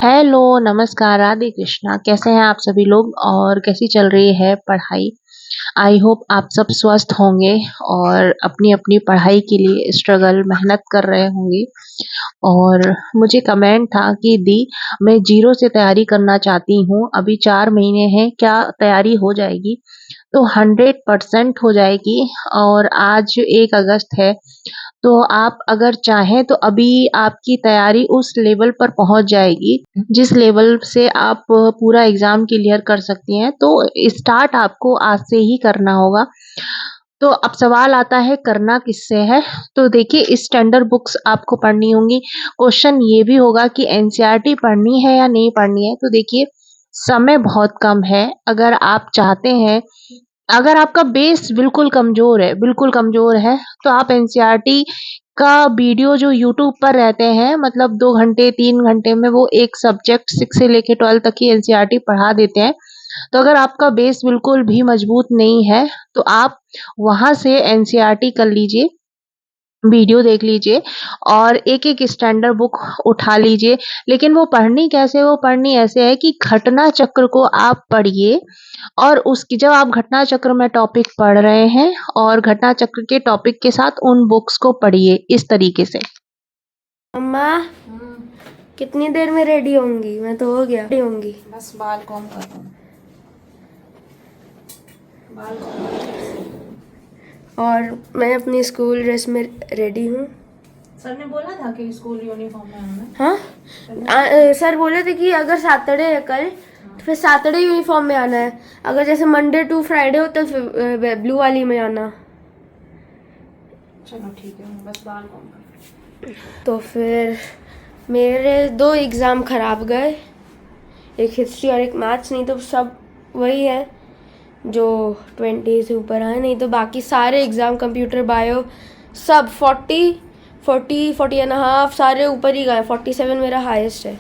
Hello, नमस्कार, राधे कृष्णा। कैसे हैं आप सभी लोग और कैसी चल रही है पढ़ाई? आई होप आप सब स्वस्थ होंगे और अपनी-अपनी पढ़ाई के लिए स्ट्रगल मेहनत कर रहे होंगे। और मुझे कमेंट था कि दी मैं ज़ीरो से तैयारी करना चाहती हूँ, अभी 4 महीने हैं, क्या तैयारी हो जाएगी? तो 100% हो जाएगी और आज 1 अगस्त है, तो आप अगर चाहें तो अभी आपकी तैयारी उस लेवल पर पहुँच जाएगी, जिस लेवल से आप पूरा एग्ज़ाम क्लियर कर सकती हैं। तो स्टार्ट आपको आज से ही करना होगा। तो अब सवाल आता है करना किससे है? तो देखिए स्टैंडर्ड बुक्स आपको पढ़नी होंगी। क्वेश्चन ये भी होगा कि एनसीईआरटी पढ़नी है या नहीं पढ़नी है? तो देखिए समय बहुत कम है, अगर आप चाहते हैं अगर आपका बेस बिल्कुल कमज़ोर है, तो आप एनसीईआरटी का वीडियो जो यूट्यूब पर रहते हैं मतलब 2 घंटे, 3 घंटे में वो एक सब्जेक्ट 6 से लेके 12 तक की एनसीईआरटी पढ़ा देते हैं। तो अगर आपका बेस बिल्कुल भी मजबूत नहीं है, तो आप वहाँ से एनसीईआरटी कर लीजिए, वीडियो देख लीजिए और एक-एक स्टैंडर्ड बुक उठा लीजिए। लेकिन वो पढ़नी कैसे? वो पढ़नी ऐसे है कि घटना चक्र को आप पढ़िए और उसकी जब आप घटना चक्र में टॉपिक पढ़ रहे हैं और घटना चक्र के टॉपिक के साथ उन बुक्स को पढ़िए इस तरीके से। अम्मा कितनी देर में रेडी होंगी? मैं तो हो गया रेडी होंगी। बस बाल कॉम कर रहा हूँ। बाल और मैं अपनी स्कूल ड्रेस में रेडी हूँ। सर ने बोला था कि स्कूल यूनिफॉर्म में आना। हाँ सर बोले थे कि अगर सैटरडे है कल तो फिर सैटरडे यूनिफॉर्म में आना है, अगर जैसे मंडे टू फ्राइडे हो तो फिर ब्लू वाली में आना। चलो ठीक है, बस बाल कॉम कर। तो फिर मेरे 2 एग्ज़ाम ख़राब गए, एक हिस्ट्री और एक मैथ्स। नहीं तो सब वही है जो 20 से ऊपर आए, नहीं तो बाकी सारे एग्ज़ाम कंप्यूटर बायो सब 40 एंड हाफ सारे ऊपर ही गए। 47 मेरा हाईएस्ट है।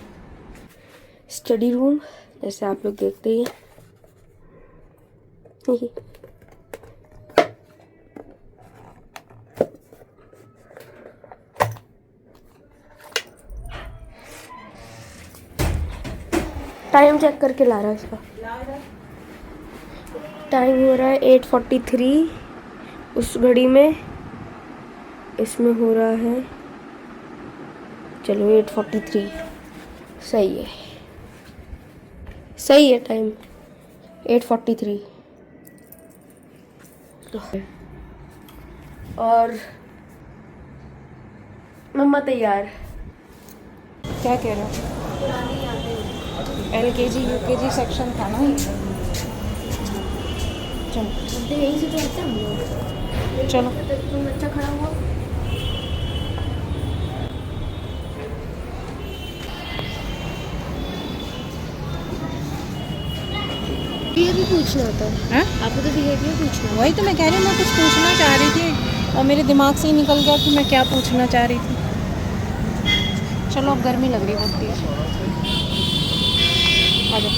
स्टडी रूम जैसे आप लोग देखते ही हैं। टाइम चेक करके ला रहा है इसका। टाइम हो रहा है 8:43 उस घड़ी में, इसमें हो रहा है चलो 8:43 सही है टाइम 8:43। और मम्मा तैयार। क्या कह रहे हो? LKG UKG सेक्शन था ना ये। चलो यहीं से तो आते हैं हम लोग। चलो तुम अच्छा खड़ा हुआ। ये भी पूछना होता है। आपको तो बिहेवियर पूछना है। वही तो मैं कह रही हूँ, मैं कुछ पूछना चाह रही थी और मेरे दिमाग से ही निकल गया कि मैं क्या पूछना चाह रही थी। चलो अब गर्मी लग रही है बहुत तेज।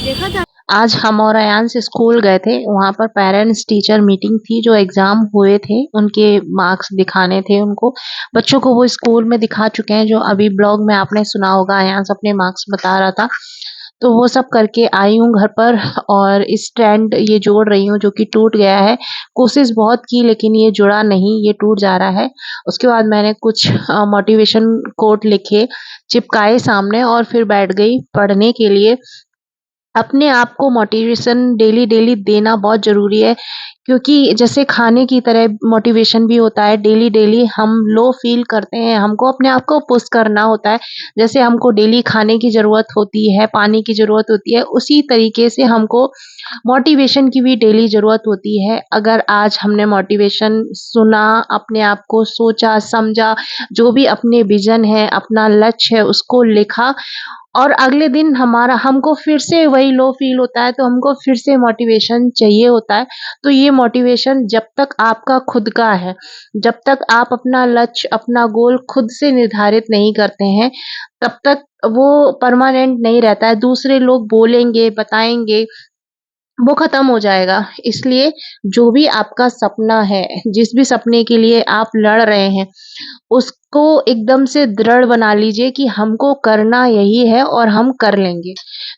देखा था आज हम और अयांश स्कूल गए थे, वहाँ पर पेरेंट्स टीचर मीटिंग थी, जो एग्ज़ाम हुए थे, उनके मार्क्स दिखाने थे उनको। बच्चों को वो स्कूल में दिखा चुके हैं, जो अभी ब्लॉग में आपने सुना होगा, अयांश अपने मार्क्स बता रहा था। तो वो सब करके आई हूँ घर पर और स्टैंड ये जोड़ रही हूँ, जो कि टूट गया है। कोशिश बहुत की लेकिन ये जुड़ा नहीं, ये टूट जा रहा है। उसके बाद मैंने कुछ मोटिवेशन कोट लिखे, चिपकाए सामने और फिर बैठ गई पढ़ने के लिए। अपने आप को मोटिवेशन डेली देना बहुत ज़रूरी है, क्योंकि जैसे खाने की तरह मोटिवेशन भी होता है। डेली हम लो फ़ील करते हैं, हमको अपने आप को पुश करना होता है। जैसे हमको डेली खाने की ज़रूरत होती है, पानी की ज़रूरत होती है, उसी तरीके से हमको मोटिवेशन की भी डेली ज़रूरत होती है। अगर आज हमने मोटिवेशन सुना, अपने आप को सोचा, समझा, जो भी अपने विज़न है, अपना लक्ष्य है, उसको लिखा और अगले दिन हमको फिर से वही लो फ़ील होता है, तो हमको फिर से मोटिवेशन चाहिए होता है। तो ये मोटिवेशन जब तक आपका खुद का है, जब तक आप अपना लक्ष्य, अपना गोल खुद से निर्धारित नहीं करते हैं, तब तक वो परमानेंट नहीं रहता है। दूसरे लोग बोलेंगे, बताएँगे, वो ख़त्म हो जाएगा। इसलिए जो भी आपका सपना है, जिस भी सपने के लिए आप लड़ रहे हैं, को एकदम से दृढ़ बना लीजिए कि हमको करना यही है और हम कर लेंगे।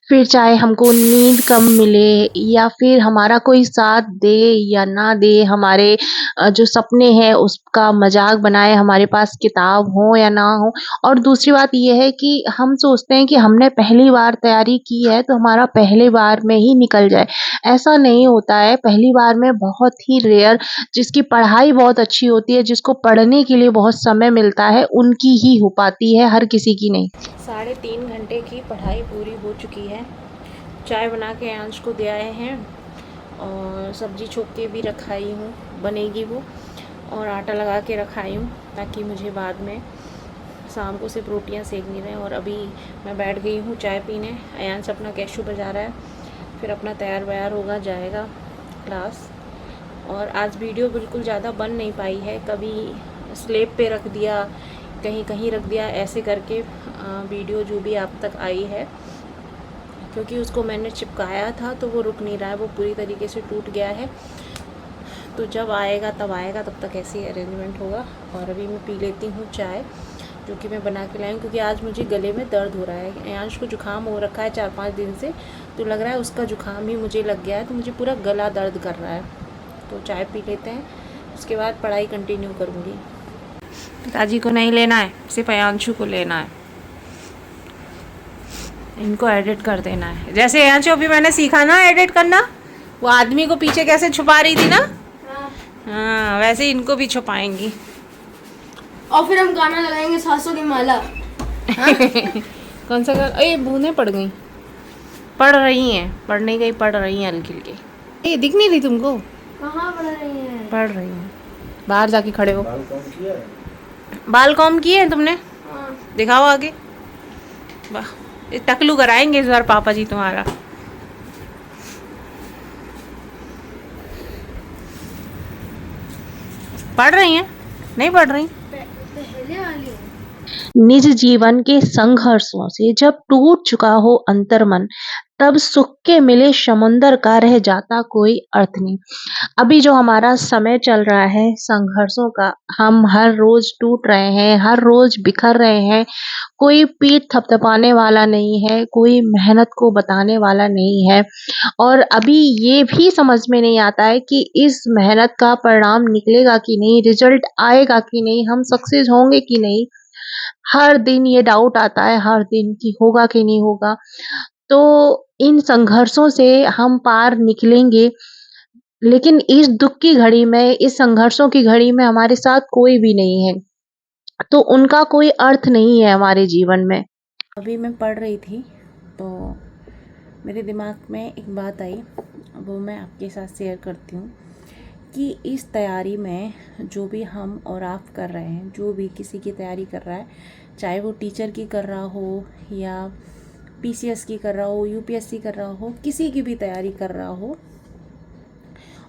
फिर चाहे हमको नींद कम मिले या फिर हमारा कोई साथ दे या ना दे, हमारे जो सपने हैं उसका मज़ाक बनाए, हमारे पास किताब हो या ना हो। और दूसरी बात ये है कि हम सोचते हैं कि हमने पहली बार तैयारी की है तो हमारा पहली बार में ही निकल जाए। ऐसा नहीं होता है, पहली बार में बहुत ही रेयर जिसकी पढ़ाई बहुत अच्छी होती है, जिसको पढ़ने के लिए बहुत समय मिलता है, उनकी ही हो पाती है, हर किसी की नहीं। 3.5 घंटे की पढ़ाई पूरी हो चुकी है। चाय बना के अंश को दे आए हैं और सब्जी छोक के भी रखाई हूँ, बनेगी वो, और आटा लगा के रखाई हूँ ताकि मुझे बाद में शाम को सिर्फ रोटियाँ सेकनी रहें। और अभी मैं बैठ गई हूँ चाय पीने। अयांश अपना कैशू बजा रहा है, फिर अपना तैयार व्यार होगा, जाएगा क्लास। और आज वीडियो बिल्कुल ज़्यादा बन नहीं पाई है, कभी स्लेब पे रख दिया, कहीं कहीं रख दिया, ऐसे करके वीडियो जो भी आप तक आई है, क्योंकि उसको मैंने चिपकाया था तो वो रुक नहीं रहा है, वो पूरी तरीके से टूट गया है। तो जब आएगा तब आएगा, तब तक ऐसे ही अरेंजमेंट होगा। और अभी मैं पी लेती हूँ चाय जो कि मैं बना के लाई हूँ, क्योंकि आज मुझे गले में दर्द हो रहा है। अयांश को जुकाम हो रखा है 4-5 दिन से, तो लग रहा है उसका जुकाम ही मुझे लग गया है, तो मुझे पूरा गला दर्द कर रहा है। तो चाय पी लेते हैं, उसके बाद पढ़ाई कंटिन्यू करूँगी। पिताजी को नहीं लेना है, सिर्फ अयांशु को लेना है। इनको एडिट कर देना है, जैसे अयांशु अभी मैंने सीखा ना एडिट करना, वो आदमी को पीछे कैसे छुपा रही थी ना, हाँ वैसे ही इनको भी छुपाएंगी। और फिर हम गाना लगाएंगे सासों की माला। कौन सा गाना? ये बूंदें पड़ गई, पढ़ रही हैं, पढ़ने गई, पढ़ रही हैं हल्की हल्की। ये दिख नहीं रही तुमको? कहाँ पढ़ रही हैं? पढ़ रही हैं, बाहर जाके खड़े हो। बाल कॉम किए हैं तुमने? हाँ। दिखाओ आगे। वाह, ये टकलू कराएंगे इस बार पापा जी तुम्हारा। पढ़ रही हैं? नहीं पढ़ रही? पहले वाली है। निज जीवन के संघर्षों से जब टूट चुका हो अंतर्मन, तब सुख के मिले समुंदर का रह जाता कोई अर्थ नहीं। अभी जो हमारा समय चल रहा है संघर्षों का, हम हर रोज टूट रहे हैं, हर रोज बिखर रहे हैं, कोई पीठ थपथपाने वाला नहीं है, कोई मेहनत को बताने वाला नहीं है। और अभी ये भी समझ में नहीं आता है कि इस मेहनत का परिणाम निकलेगा कि नहीं, रिजल्ट आएगा कि नहीं, हम सक्सेस होंगे कि नहीं। हर दिन ये डाउट आता है, हर दिन कि होगा कि नहीं होगा। तो इन संघर्षों से हम पार निकलेंगे, लेकिन इस दुख की घड़ी में, इस संघर्षों की घड़ी में हमारे साथ कोई भी नहीं है, तो उनका कोई अर्थ नहीं है हमारे जीवन में। अभी मैं पढ़ रही थी तो मेरे दिमाग में एक बात आई, वो मैं आपके साथ शेयर करती हूँ कि इस तैयारी में जो भी हम और आप कर रहे हैं, जो भी किसी की तैयारी कर रहा है, चाहे वो टीचर की कर रहा हो या पीसीएस की कर रहा हो, यूपीएससी कर रहा हो, किसी की भी तैयारी कर रहा हो,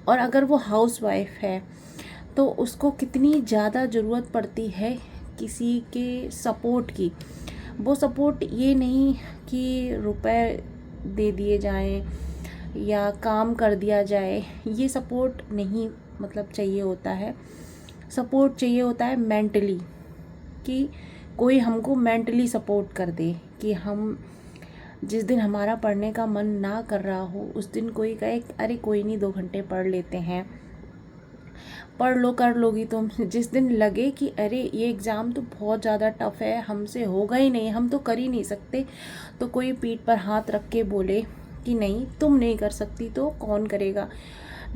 और अगर वो हाउसवाइफ है तो उसको कितनी ज़्यादा ज़रूरत पड़ती है किसी के सपोर्ट की। वो सपोर्ट ये नहीं कि रुपए दे दिए जाएं या काम कर दिया जाए, ये सपोर्ट नहीं मतलब चाहिए होता है। सपोर्ट चाहिए होता है मेंटली, कि कोई हमको मेंटली सपोर्ट कर दे, कि हम जिस दिन हमारा पढ़ने का मन ना कर रहा हो उस दिन कोई कहे अरे कोई नहीं 2 घंटे पढ़ लेते हैं, पढ़ लो, कर लोगी तुम। जिस दिन लगे कि अरे ये एग्ज़ाम तो बहुत ज़्यादा टफ़ है, हमसे होगा ही नहीं, हम तो कर ही नहीं सकते, तो कोई पीठ पर हाथ रख के बोले कि नहीं तुम नहीं कर सकती तो कौन करेगा।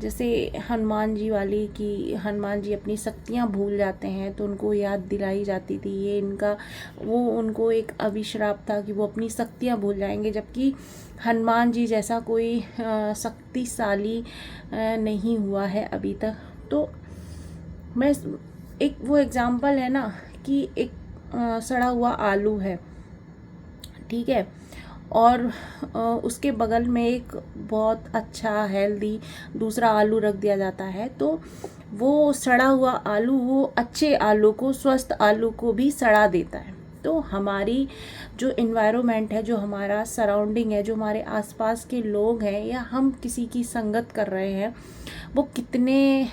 जैसे हनुमान जी वाली, कि हनुमान जी अपनी शक्तियाँ भूल जाते हैं तो उनको याद दिलाई जाती थी, ये इनका वो उनको एक अभिश्राप था कि वो अपनी शक्तियाँ भूल जाएंगे, जबकि हनुमान जी जैसा कोई शक्तिशाली नहीं हुआ है अभी तक। तो मैं एक वो एग्ज़ाम्पल है ना कि एक सड़ा हुआ आलू है, ठीक है, और उसके बगल में एक बहुत अच्छा हेल्दी दूसरा आलू रख दिया जाता है, तो वो सड़ा हुआ आलू वो अच्छे आलू को, स्वस्थ आलू को भी सड़ा देता है। तो हमारी जो इन्वायरमेंट है, जो हमारा सराउंडिंग है, जो हमारे आसपास के लोग हैं, या हम किसी की संगत कर रहे हैं, वो कितने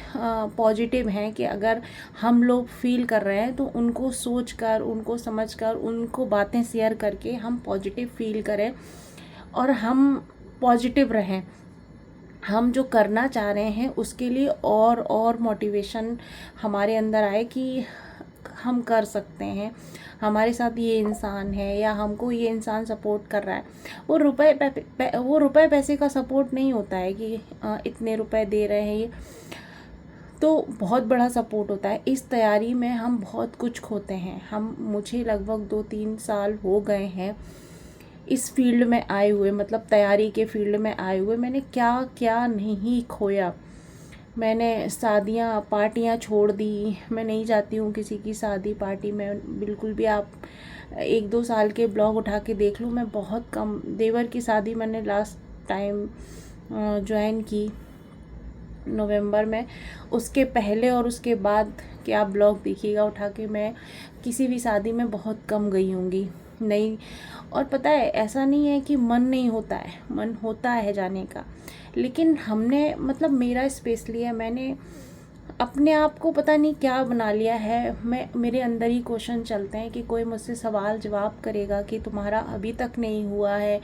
पॉजिटिव हैं कि अगर हम लोग फील कर रहे हैं तो उनको सोच कर, उनको समझ कर, उनको बातें शेयर करके हम पॉजिटिव फील करें और हम पॉजिटिव रहें। हम जो करना चाह रहे हैं उसके लिए और मोटिवेशन हमारे अंदर आए कि हम कर सकते हैं, हमारे साथ ये इंसान है या हमको ये इंसान सपोर्ट कर रहा है। वो रुपए पैसे का सपोर्ट नहीं होता है कि इतने रुपए दे रहे हैं, ये तो बहुत बड़ा सपोर्ट होता है। इस तैयारी में हम बहुत कुछ खोते हैं। मुझे लगभग 2-3 साल हो गए हैं इस फील्ड में आए हुए, मतलब तैयारी के फील्ड में आए हुए। मैंने क्या क्या नहीं खोया। मैंने शादियाँ, पार्टियाँ छोड़ दी। मैं नहीं जाती हूँ किसी की शादी पार्टी में बिल्कुल भी। आप 1-2 साल के ब्लॉग उठा के देख लो, मैं बहुत कम। देवर की शादी मैंने लास्ट टाइम ज्वाइन की नवंबर में। उसके पहले और उसके बाद के आप ब्लॉग देखिएगा उठा के, मैं किसी भी शादी में बहुत कम गई होंगी। नहीं, और पता है ऐसा नहीं है कि मन नहीं होता है, मन होता है जाने का, लेकिन हमने, मतलब मेरा स्पेशली है, मैंने अपने आप को पता नहीं क्या बना लिया है। मेरे अंदर ही क्वेश्चन चलते हैं कि कोई मुझसे सवाल जवाब करेगा कि तुम्हारा अभी तक नहीं हुआ है,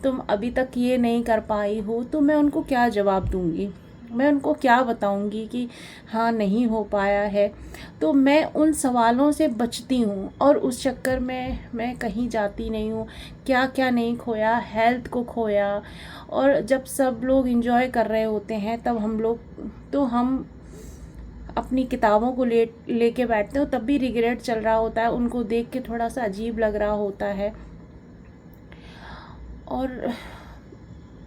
तुम अभी तक ये नहीं कर पाई हो, तो मैं उनको क्या जवाब दूंगी? मैं उनको क्या बताऊंगी कि हाँ नहीं हो पाया है? तो मैं उन सवालों से बचती हूँ और उस चक्कर में मैं कहीं जाती नहीं हूँ। क्या क्या नहीं खोया, हेल्थ को खोया। और जब सब लोग एंजॉय कर रहे होते हैं तब हम अपनी किताबों को लेके बैठते हो, तब भी रिग्रेट चल रहा होता है, उनको देख के थोड़ा सा अजीब लग रहा होता है। और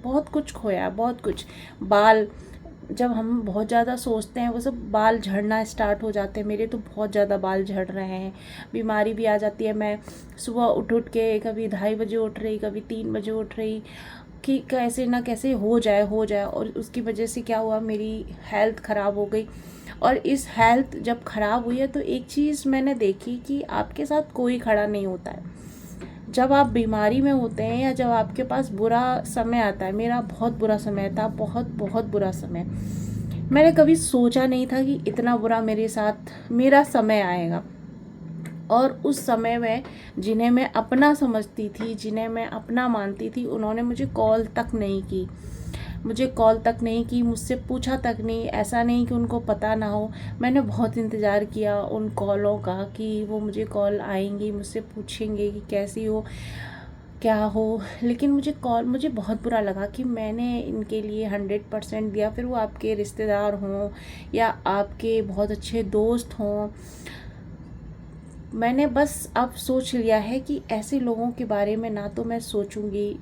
बहुत कुछ खोया, बहुत कुछ। बाल, जब हम बहुत ज़्यादा सोचते हैं वो सब बाल झड़ना स्टार्ट हो जाते हैं। मेरे तो बहुत ज़्यादा बाल झड़ रहे हैं, बीमारी भी आ जाती है। मैं सुबह उठ के कभी 2:30 बजे उठ रही, कभी 3 बजे उठ रही कि कैसे ना कैसे हो जाए। और उसकी वजह से क्या हुआ, मेरी हेल्थ ख़राब हो गई। और इस हेल्थ जब ख़राब हुई है तो एक चीज़ मैंने देखी कि आपके साथ कोई खड़ा नहीं होता है जब आप बीमारी में होते हैं या जब आपके पास बुरा समय आता है। मेरा बहुत बुरा समय था, बहुत बहुत बुरा समय। मैंने कभी सोचा नहीं था कि इतना बुरा मेरे साथ मेरा समय आएगा। और उस समय में जिन्हें मैं अपना समझती थी, जिन्हें मैं अपना मानती थी, उन्होंने मुझे कॉल तक नहीं की, मुझसे पूछा तक नहीं। ऐसा नहीं कि उनको पता ना हो, मैंने बहुत इंतज़ार किया उन कॉलों का कि वो मुझे कॉल आएंगी, मुझसे पूछेंगे कि कैसी हो, क्या हो। लेकिन मुझे बहुत बुरा लगा कि मैंने इनके लिए 100% दिया, फिर वो आपके रिश्तेदार हों या आपके बहुत अच्छे दोस्त हों। मैंने बस अब सोच लिया है कि ऐसे लोगों के बारे में ना तो मैं सोचूंगी।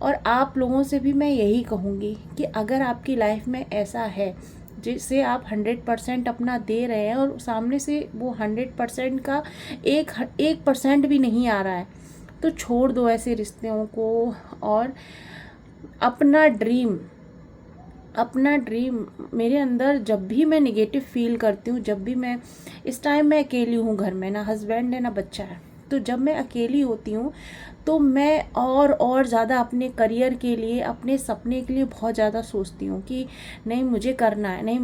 और आप लोगों से भी मैं यही कहूँगी कि अगर आपकी लाइफ में ऐसा है जिससे आप 100% अपना दे रहे हैं और सामने से वो 100% का 1% भी नहीं आ रहा है, तो छोड़ दो ऐसे रिश्तों को। और अपना ड्रीम मेरे अंदर, जब भी मैं निगेटिव फील करती हूँ, जब भी मैं, इस टाइम मैं अकेली हूँ घर में, ना हस्बैंड है ना बच्चा है, तो जब मैं अकेली होती हूँ तो मैं और ज़्यादा अपने करियर के लिए, अपने सपने के लिए बहुत ज़्यादा सोचती हूँ कि नहीं मुझे करना है।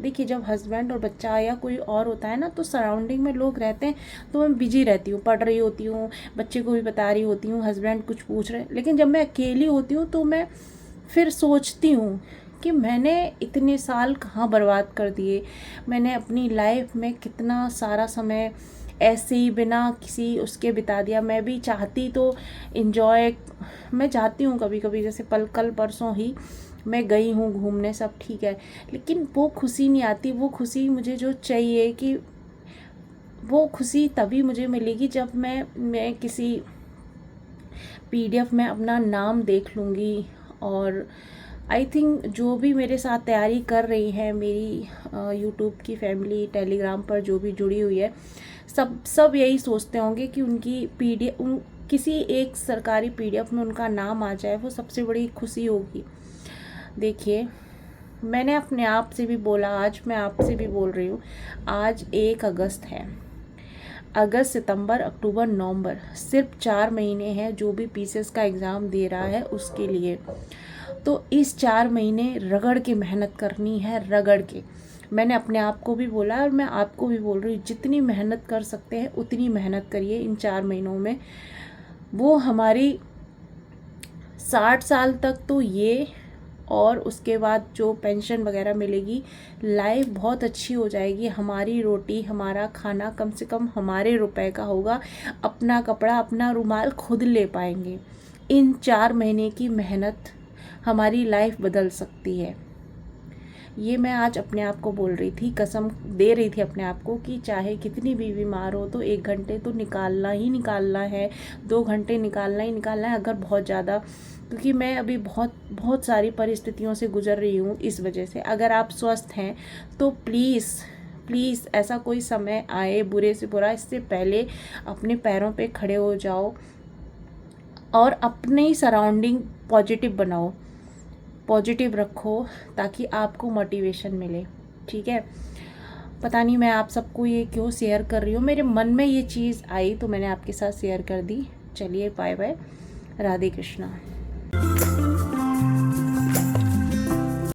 देखिए, जब हस्बैंड और बच्चा या कोई और होता है ना, तो सराउंडिंग में लोग रहते हैं तो मैं बिजी रहती हूँ, पढ़ रही होती हूँ, बच्चे को भी बता रही होती हूँ, हस्बैंड कुछ पूछ रहे हैं। लेकिन जब मैं अकेली होती हूँ तो मैं फिर सोचती हूँ कि मैंने इतने साल कहाँ बर्बाद कर दिए। मैंने अपनी लाइफ में कितना सारा समय ऐसे ही बिना किसी उसके बिता दिया। मैं भी चाहती तो एंजॉय, मैं जाती हूँ कभी कभी, जैसे कल परसों ही मैं गई हूँ घूमने, सब ठीक है, लेकिन वो खुशी नहीं आती। वो खुशी मुझे जो चाहिए, कि वो खुशी तभी मुझे मिलेगी जब मैं किसी PDF में अपना नाम देख लूँगी। और आई थिंक जो भी मेरे साथ तैयारी कर रही है, मेरी यूट्यूब की फैमिली, टेलीग्राम पर जो भी जुड़ी हुई है, सब यही सोचते होंगे कि उनकी किसी एक सरकारी PDF में उनका नाम आ जाए, वो सबसे बड़ी खुशी होगी। देखिए, मैंने अपने आप से भी बोला, आज मैं आपसे भी बोल रही हूँ, आज 1 अगस्त है। अगस्त, सितंबर, अक्टूबर, नवंबर, सिर्फ 4 महीने हैं जो भी PCS का एग्ज़ाम दे रहा है उसके लिए। तो इस 4 महीने रगड़ के मेहनत करनी है, रगड़ के। मैंने अपने आप को भी बोला और मैं आपको भी बोल रही हूँ, जितनी मेहनत कर सकते हैं उतनी मेहनत करिए इन 4 महीनों में। वो हमारी 60 साल तक तो ये, और उसके बाद जो पेंशन वगैरह मिलेगी, लाइफ बहुत अच्छी हो जाएगी। हमारी रोटी, हमारा खाना कम से कम हमारे रुपए का होगा। अपना कपड़ा, अपना रुमाल खुद ले पाएंगे। इन 4 महीने की मेहनत हमारी लाइफ बदल सकती है। ये मैं आज अपने आप को बोल रही थी, कसम दे रही थी अपने आप को कि चाहे कितनी भी बीमार हो तो 1 घंटे तो निकालना ही निकालना है, 2 घंटे निकालना ही निकालना है, अगर बहुत ज़्यादा, क्योंकि मैं अभी बहुत सारी परिस्थितियों से गुजर रही हूँ इस वजह से। अगर आप स्वस्थ हैं तो प्लीज़ ऐसा कोई समय आए बुरे से बुरा, इससे पहले अपने पैरों पे खड़े हो जाओ और अपने सराउंडिंग पॉजिटिव बनाओ, पॉजिटिव रखो, ताकि आपको मोटिवेशन मिले। ठीक है, पता नहीं मैं आप सबको ये क्यों शेयर कर रही हूँ, मेरे मन में ये चीज़ आई तो मैंने आपके साथ शेयर कर दी। चलिए बाय बाय, राधे कृष्णा।